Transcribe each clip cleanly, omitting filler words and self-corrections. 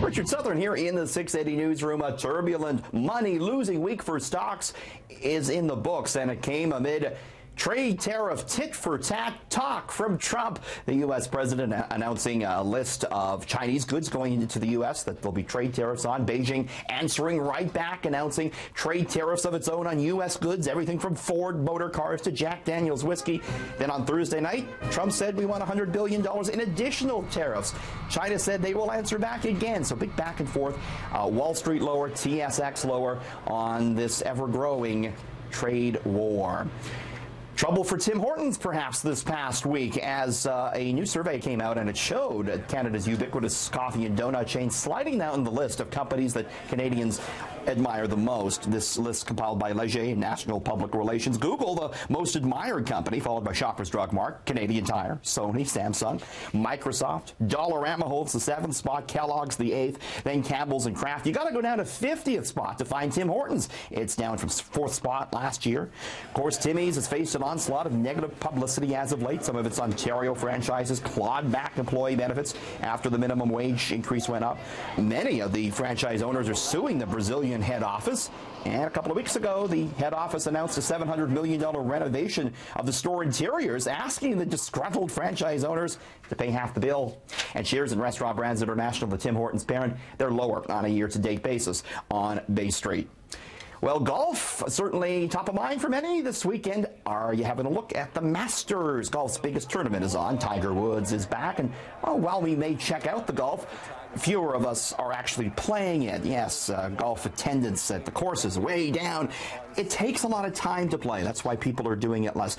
Richard Southern here in the 680 newsroom. A turbulent, money-losing week for stocks is in the books, and it came amid trade tariff tit-for-tat talk from Trump. The U.S. president announcing a list of Chinese goods going into the U.S. that there'll be trade tariffs on. Beijing answering right back, announcing trade tariffs of its own on U.S. goods, everything from Ford motor cars to Jack Daniel's whiskey. Then on Thursday night, Trump said we want $100 billion in additional tariffs. China said they will answer back again. So big back and forth. Wall Street lower, TSX lower on this ever-growing trade war. Trouble for Tim Hortons, perhaps, this past week, as a new survey came out and it showed Canada's ubiquitous coffee and donut chain sliding down the list of companies that Canadians admire the most. This list compiled by Leger, National Public Relations. Google, the most admired company, followed by Shoppers Drug Mart, Canadian Tire, Sony, Samsung, Microsoft. Dollarama holds the 7th spot, Kellogg's the 8th, then Campbell's and Kraft. You got to go down to 50th spot to find Tim Hortons. It's down from 4th spot last year. Of course, Timmy's has faced an onslaught of negative publicity as of late. Some of its Ontario franchises clawed back employee benefits after the minimum wage increase went up. Many of the franchise owners are suing the Brazilian head office. And a couple of weeks ago, the head office announced a $700 million renovation of the store interiors, asking the disgruntled franchise owners to pay half the bill. And shares in Restaurant Brands International, the Tim Hortons parent, they're lower on a year-to-date basis on Bay Street. Well, golf, certainly top of mind for many this weekend. Are you having a look at the Masters? Golf's biggest tournament is on. Tiger Woods is back. And while we may check out the golf, fewer of us are actually playing it. Yes, golf attendance at the course is way down. It takes a lot of time to play. That's why people are doing it less.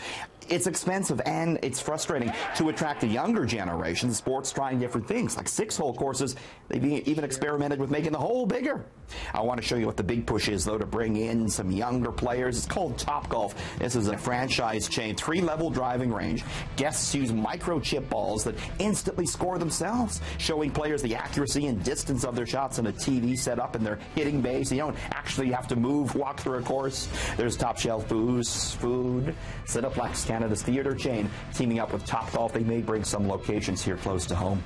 It's expensive and it's frustrating to attract the younger generation. Sports trying different things, like 6-hole courses. They've even experimented with making the hole bigger. I want to show you what the big push is, though, to bring in some younger players. It's called Topgolf. This is a franchise chain, 3-level driving range. Guests use microchip balls that instantly score themselves, showing players the accuracy and distance of their shots on a TV set up in their hitting bay, so you don't actually have to walk through a course. There's top shelf booze, food. Cineplex, Canada's theater chain, teaming up with Topgolf. They may bring some locations here close to home.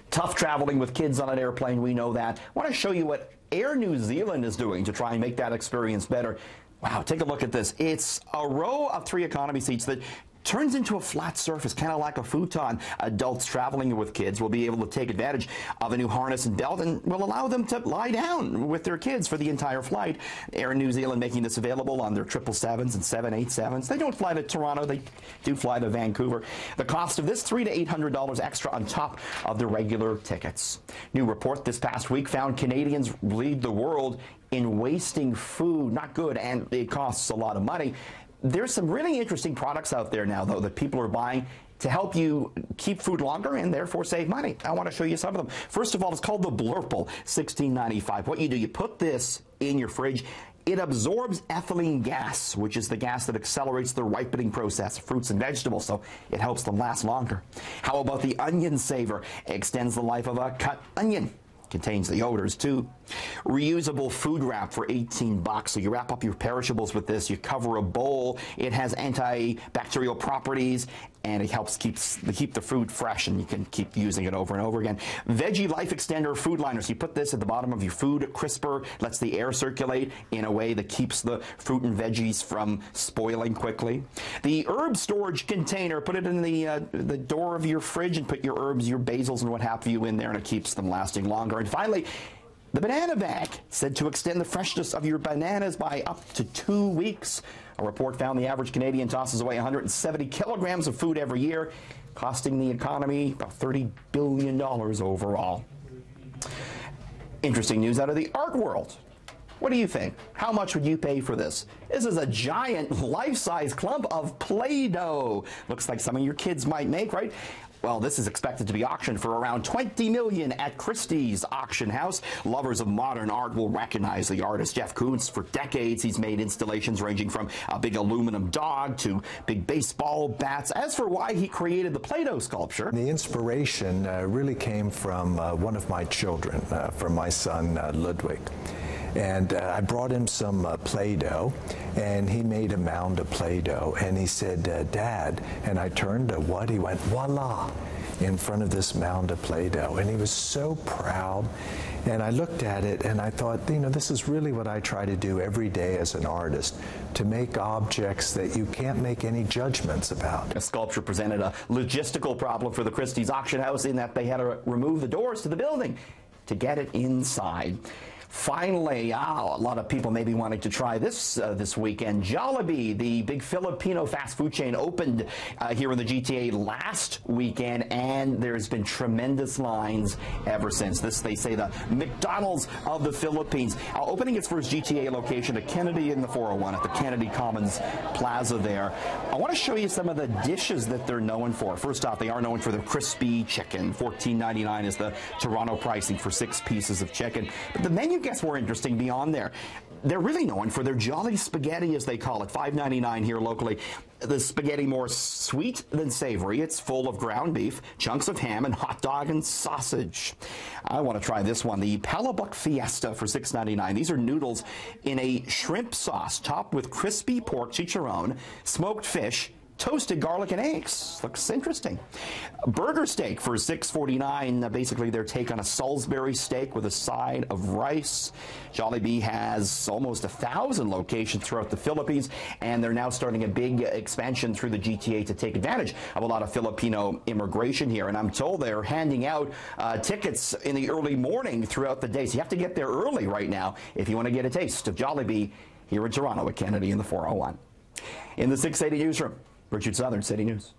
Tough traveling with kids on an airplane, we know that. I want to show you what Air New Zealand is doing to try and make that experience better. Wow, take a look at this. It's a row of 3 economy seats that turns into a flat surface, kind of like a futon. Adults traveling with kids will be able to take advantage of a new harness and belt and will allow them to lie down with their kids for the entire flight. Air New Zealand making this available on their 777s and 787s. They don't fly to Toronto, they do fly to Vancouver. The cost of this, $300 to $800 extra on top of the regular tickets. New report this past week found Canadians lead the world in wasting food. Not good, and it costs a lot of money. There's some really interesting products out there now, though, that people are buying to help you keep food longer and therefore save money. I want to show you some of them. First of all, it's called the Blurple, $16.95. What you do, you put this in your fridge. It absorbs ethylene gas, which is the gas that accelerates the ripening process of fruits and vegetables, so it helps them last longer. How about the Onion Saver? It extends the life of a cut onion. Contains the odors too. Reusable food wrap for $18. So you wrap up your perishables with this. You cover a bowl. It has antibacterial properties and it helps keep the food fresh, and you can keep using it over and over again. Veggie Life Extender food liners. You put this at the bottom of your food crisper, lets the air circulate in a way that keeps the fruit and veggies from spoiling quickly. The herb storage container. Put it in the door of your fridge and put your herbs, your basils, and what have you in there, and it keeps them lasting longer. And finally, the banana bag, said to extend the freshness of your bananas by up to 2 weeks. A report found the average Canadian tosses away 170 kilograms of food every year, costing the economy about $30 billion overall. Interesting news out of the art world. What do you think? How much would you pay for this? This is a giant life-size clump of Play-Doh. Looks like some of your kids might make, right? Well, this is expected to be auctioned for around $20 million at Christie's auction house. Lovers of modern art will recognize the artist Jeff Koons. For decades, he's made installations ranging from a big aluminum dog to big baseball bats. As for why he created the Play-Doh sculpture, the inspiration really came from one of my children, from my son Ludwig. And I brought him some Play-Doh, and he made a mound of Play-Doh, and he said, Dad, and I turned to what? He went, voila. in front of this mound of Play-Doh, and he was so proud. And I looked at it and I thought, you know, this is really what I try to do every day as an artist, to make objects that you can't make any judgments about. A sculpture presented a logistical problem for the Christie's auction house in that they had to remove the doors to the building to get it inside. Finally, a lot of people may be wanting to try this this weekend. Jollibee, the big Filipino fast food chain, opened here in the GTA last weekend, and there's been tremendous lines ever since. This, they say, the McDonald's of the Philippines. Opening its first GTA location at Kennedy in the 401 at the Kennedy Commons Plaza there. I want to show you some of the dishes that they're known for. First off, they are known for their crispy chicken. $14.99 is the Toronto pricing for 6 pieces of chicken. But the menu gets more interesting beyond there. They're really known for their Jolly Spaghetti, as they call it, $5.99 here locally. The spaghetti more sweet than savory. It's full of ground beef, chunks of ham, and hot dog and sausage. I want to try this one, the Palabok Fiesta for $6.99. These are noodles in a shrimp sauce topped with crispy pork chicharron, smoked fish, toasted garlic and eggs. Looks interesting. Burger steak for $6.49. Basically their take on a Salisbury steak with a side of rice. Jollibee has almost 1,000 locations throughout the Philippines, and they're now starting a big expansion through the GTA to take advantage of a lot of Filipino immigration here. And I'm told they're handing out tickets in the early morning throughout the day. So you have to get there early right now if you want to get a taste of Jollibee here in Toronto at Kennedy in the 401. In the 680 newsroom, Richard Southern, City News.